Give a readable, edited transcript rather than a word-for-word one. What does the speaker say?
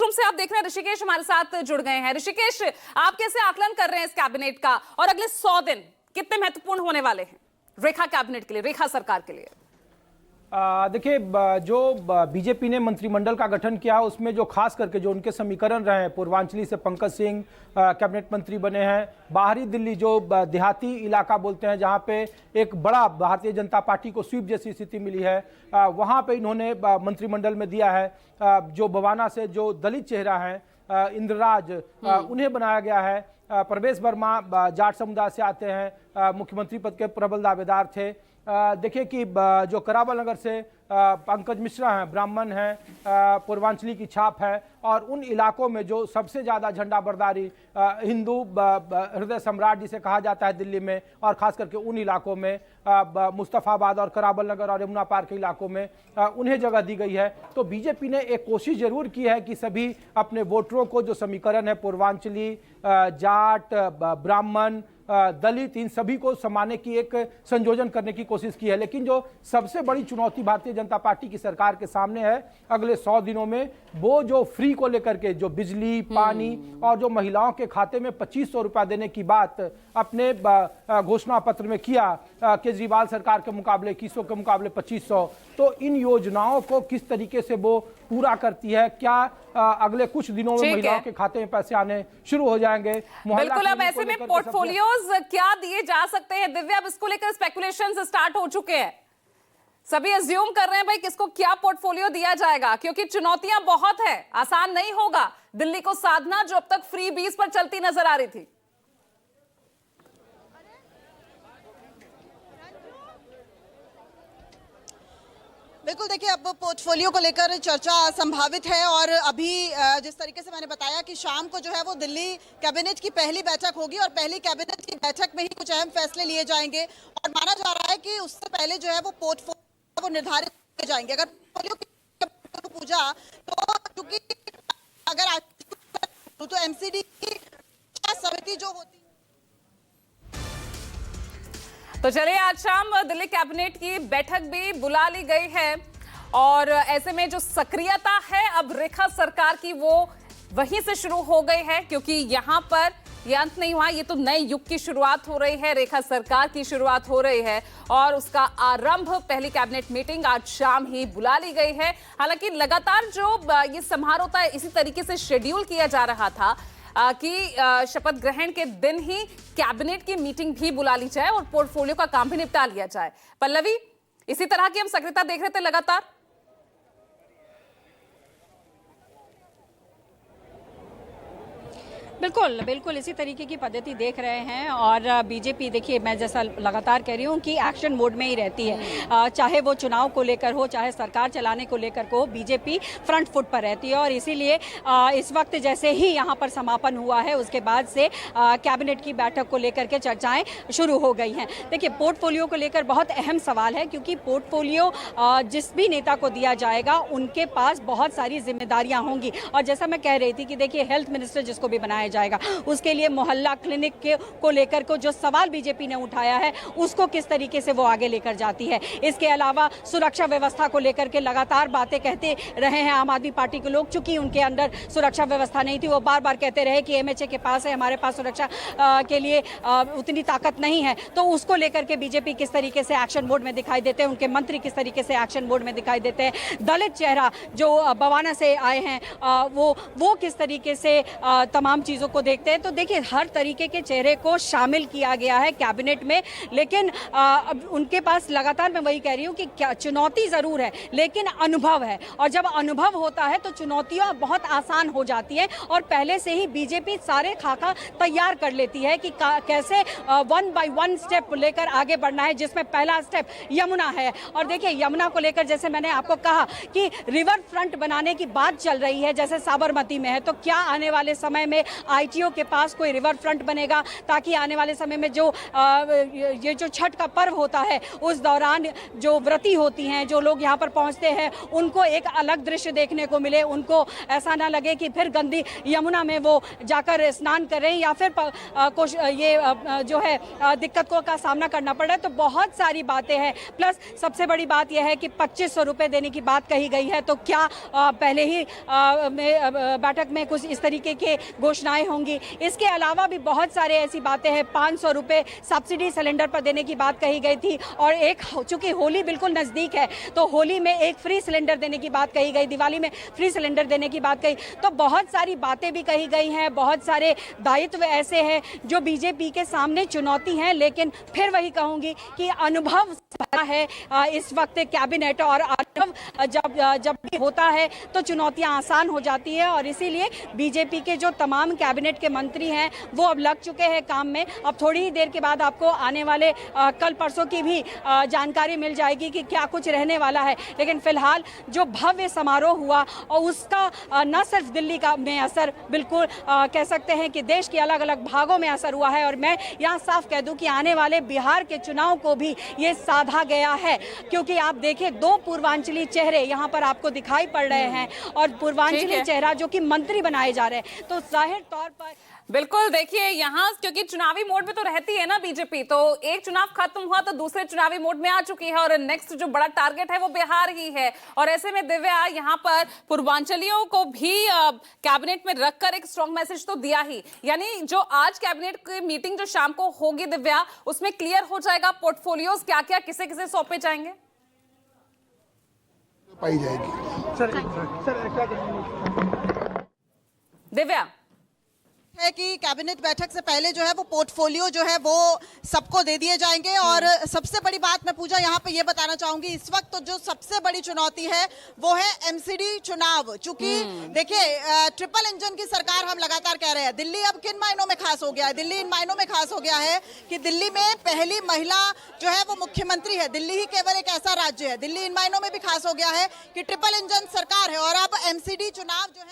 Newsroom से आप देख रहे हैं ऋषिकेश हमारे साथ जुड़ गए हैं। ऋषिकेश, आप कैसे आकलन कर रहे हैं इस कैबिनेट का और अगले 100 दिन कितने महत्वपूर्ण होने वाले हैं रेखा कैबिनेट के लिए, रेखा सरकार के लिए? देखिए, जो बीजेपी ने मंत्रिमंडल का गठन किया उसमें जो खास करके जो उनके समीकरण रहे हैं, पूर्वांचली से पंकज सिंह कैबिनेट मंत्री बने हैं, बाहरी दिल्ली जो देहाती इलाका बोलते हैं जहां पे एक बड़ा भारतीय जनता पार्टी को स्वीप जैसी स्थिति मिली है, वहां पे इन्होंने मंत्रिमंडल में दिया है। जो बवाना से जो दलित चेहरा है इंद्रराज, उन्हें बनाया गया है। प्रवेश वर्मा जाट समुदाय से आते हैं, मुख्यमंत्री पद के प्रबल दावेदार थे। देखिए कि जो करावल नगर से पंकज मिश्रा हैं, ब्राह्मण हैं, पूर्वांचली की छाप है और उन इलाकों में जो सबसे ज़्यादा झंडा बरदारी हिंदू हृदय सम्राट जिसे कहा जाता है दिल्ली में, और ख़ास करके उन इलाकों में मुस्तफ़ाबाद और करावल नगर और यमुना पार के इलाकों में उन्हें जगह दी गई है। तो बीजेपी ने एक कोशिश जरूर की है कि सभी अपने वोटरों को जो समीकरण है पूर्वांचली, जाट, ब्राह्मण, दलित, इन सभी को समाने की एक संयोजन करने की कोशिश की है। लेकिन जो सबसे बड़ी चुनौती भारतीय जनता पार्टी की सरकार के सामने है अगले 100 दिनों में, वो जो फ्री को लेकर के जो बिजली, पानी और जो महिलाओं के खाते में 2500 रुपया देने की बात अपने घोषणा पत्र में किया केजरीवाल सरकार के मुकाबले 2100 के मुकाबले 2500, तो इन योजनाओं को किस तरीके से वो पूरा करती है? क्या अगले कुछ दिनों में महिलाओं के खाते में पैसे आने शुरू हो जाएंगे? बिल्कुल, अब ऐसे में पोर्टफोलियोज क्या दिए जा सकते हैं दिव्या? अब इसको लेकर स्पेकुलेशंस स्टार्ट हो चुके हैं, सभी अज्यूम कर रहे हैं भाई किसको क्या पोर्टफोलियो दिया जाएगा, क्योंकि चुनौतियां बहुत है, आसान नहीं होगा दिल्ली को साधना जो अब तक फ्री बीस पर चलती नजर आ रही थी। बिल्कुल, देखिए अब पोर्टफोलियो को लेकर चर्चा संभावित है और अभी जिस तरीके से मैंने बताया कि शाम को जो है वो दिल्ली कैबिनेट की पहली बैठक होगी और पहली कैबिनेट की बैठक में ही कुछ अहम फैसले लिए जाएंगे और माना जा रहा है कि उससे पहले जो है वो पोर्टफोलियो वो निर्धारित किए जाएंगे। अगर पोर्टफोलियो की पूजा तो क्योंकि अगर तो एमसीडी की समिति जो होती, तो चलिए आज शाम दिल्ली कैबिनेट की बैठक भी बुला ली गई है और ऐसे में जो सक्रियता है अब रेखा सरकार की वो वहीं से शुरू हो गई है, क्योंकि यहां पर ये अंत नहीं हुआ, ये तो नए युग की शुरुआत हो रही है, रेखा सरकार की शुरुआत हो रही है और उसका आरंभ पहली कैबिनेट मीटिंग आज शाम ही बुला ली गई है। हालांकि लगातार जो ये समारोह था इसी तरीके से शेड्यूल किया जा रहा था कि शपथ ग्रहण के दिन ही कैबिनेट की मीटिंग भी बुला ली जाए और पोर्टफोलियो का काम भी निपटा लिया जाए। पल्लवी, इसी तरह की हम सक्रियता देख रहे थे लगातार। बिल्कुल बिल्कुल इसी तरीके की पद्धति देख रहे हैं और बीजेपी देखिए मैं जैसा लगातार कह रही हूँ कि एक्शन मोड में ही रहती है, चाहे वो चुनाव को लेकर हो चाहे सरकार चलाने को लेकर को, बीजेपी फ्रंट फुट पर रहती है और इसीलिए इस वक्त जैसे ही यहाँ पर समापन हुआ है उसके बाद से कैबिनेट की बैठक को लेकर के चर्चाएं शुरू हो गई हैं। देखिए पोर्टफोलियो को लेकर बहुत अहम सवाल है, क्योंकि पोर्टफोलियो जिस भी नेता को दिया जाएगा उनके पास बहुत सारी जिम्मेदारियाँ होंगी और जैसा मैं कह रही थी कि देखिए हेल्थ मिनिस्टर जिसको भी बनाया जाएगा उसके लिए मोहल्ला क्लिनिक को लेकर को जो सवाल बीजेपी ने उठाया है उसको किस तरीके से वो आगे लेकर जाती है। इसके अलावा सुरक्षा व्यवस्था को लेकर के लगातार बातें कहते रहे हैं आम आदमी पार्टी के लोग, चूंकि उनके अंदर सुरक्षा व्यवस्था नहीं थी, वो बार बार कहते रहे कि एमएचए के पास है, हमारे पास सुरक्षा के लिए उतनी ताकत नहीं है, तो उसको लेकर के बीजेपी किस तरीके से एक्शन मोड में दिखाई देते हैं, उनके मंत्री किस तरीके से एक्शन मोड में दिखाई देते हैं, दलित चेहरा जो बवाना से आए हैं वो किस तरीके से तमाम चीजों को देखते हैं। तो देखिए हर तरीके के चेहरे को शामिल किया गया है कैबिनेट में, लेकिन अब उनके पास लगातार मैं वही कह रही हूँ कि चुनौती जरूर है लेकिन अनुभव है और जब अनुभव होता है तो चुनौतियां बहुत आसान हो जाती हैं और पहले से ही बीजेपी सारे खाका तैयार कर लेती है कि कैसे 1 बाय 1 स्टेप लेकर आगे बढ़ना है, जिसमें पहला स्टेप यमुना है। और देखिए यमुना को लेकर जैसे मैंने आपको कहा कि रिवर फ्रंट बनाने की बात चल रही है जैसे साबरमती में है, तो क्या आने वाले समय में आईटीओ के पास कोई रिवर फ्रंट बनेगा, ताकि आने वाले समय में जो ये जो छठ का पर्व होता है उस दौरान जो व्रती होती हैं, जो लोग यहाँ पर पहुँचते हैं, उनको एक अलग दृश्य देखने को मिले, उनको ऐसा ना लगे कि फिर गंदी यमुना में वो जाकर स्नान करें या फिर कुछ ये जो है दिक्कतों का सामना करना पड़ रहा है। तो बहुत सारी बातें हैं। प्लस सबसे बड़ी बात यह है कि 2500 रुपये देने की बात कही गई है, तो क्या पहले ही बैठक में कुछ इस तरीके के घोषणाएं होंगी? इसके अलावा भी बहुत सारे ऐसी बातें हैं। 500 रुपये सब्सिडी सिलेंडर पर देने की बात कही गई थी, और एक चूंकि होली बिल्कुल नज़दीक है तो होली में एक फ्री सिलेंडर देने की बात कही गई, दिवाली में फ्री सिलेंडर देने की बात कही। तो बहुत सारी बातें भी कही गई हैं, बहुत सारे दायित्व ऐसे हैं जो बीजेपी के सामने चुनौती हैं। लेकिन फिर वही कहूंगी कि अनुभव है इस वक्त कैबिनेट, और अनुभव जब भी होता है तो चुनौतियां आसान हो जाती है, और इसीलिए बीजेपी के जो तमाम कैबिनेट के मंत्री हैं वो अब लग चुके हैं काम में। अब थोड़ी ही देर के बाद आपको आने वाले कल परसों की भी जानकारी मिल जाएगी कि क्या कुछ रहने वाला है। लेकिन फिलहाल जो भव्य समारोह हुआ और उसका न सिर्फ दिल्ली का में असर, बिल्कुल कह सकते हैं कि देश के अलग अलग भागों में असर हुआ है। और मैं यहाँ साफ कह दूं कि आने वाले बिहार के चुनाव को भी ये साधा गया है, क्योंकि आप देखिए 2 पूर्वांचली चेहरे यहाँ पर आपको दिखाई पड़ रहे हैं, और पूर्वांचली चेहरा जो कि मंत्री बनाए जा रहे हैं, तो जाहिर तौर पर बिल्कुल देखिए यहाँ क्योंकि चुनावी मोड में तो रहती है ना बीजेपी, तो एक चुनाव खत्म हुआ तो दूसरे चुनावी मोड में आ चुकी है, और नेक्स्ट जो बड़ा टारगेट है वो बिहार ही है। और ऐसे में दिव्या यहाँ पर पूर्वांचलियों को भी कैबिनेट में रखकर एक स्ट्रॉन्ग मैसेज तो दिया ही, यानी जो आज कैबिनेट की मीटिंग जो शाम को होगी दिव्या, उसमें क्लियर हो जाएगा पोर्टफोलियोज क्या क्या किसे किसे सौंपे जाएंगे, पाई जाएगी। दिव्या है कि कैबिनेट बैठक से पहले जो है वो पोर्टफोलियो जो है वो सबको दे दिए जाएंगे। और सबसे बड़ी बात मैं पूजा यहाँ पे ये बताना चाहूंगी, इस वक्त तो जो सबसे बड़ी चुनौती है वो है एमसीडी चुनाव। चूंकि देखिए ट्रिपल इंजन की सरकार हम लगातार कह रहे हैं, दिल्ली अब किन मायनों में खास हो गया है? दिल्ली इन मायनों में खास हो गया है कि दिल्ली में पहली महिला जो है वो मुख्यमंत्री है। दिल्ली ही केवल एक ऐसा राज्य है, दिल्ली इन मायनों में भी खास हो गया है कि ट्रिपल इंजन सरकार है। और अब एमसीडी चुनाव जो है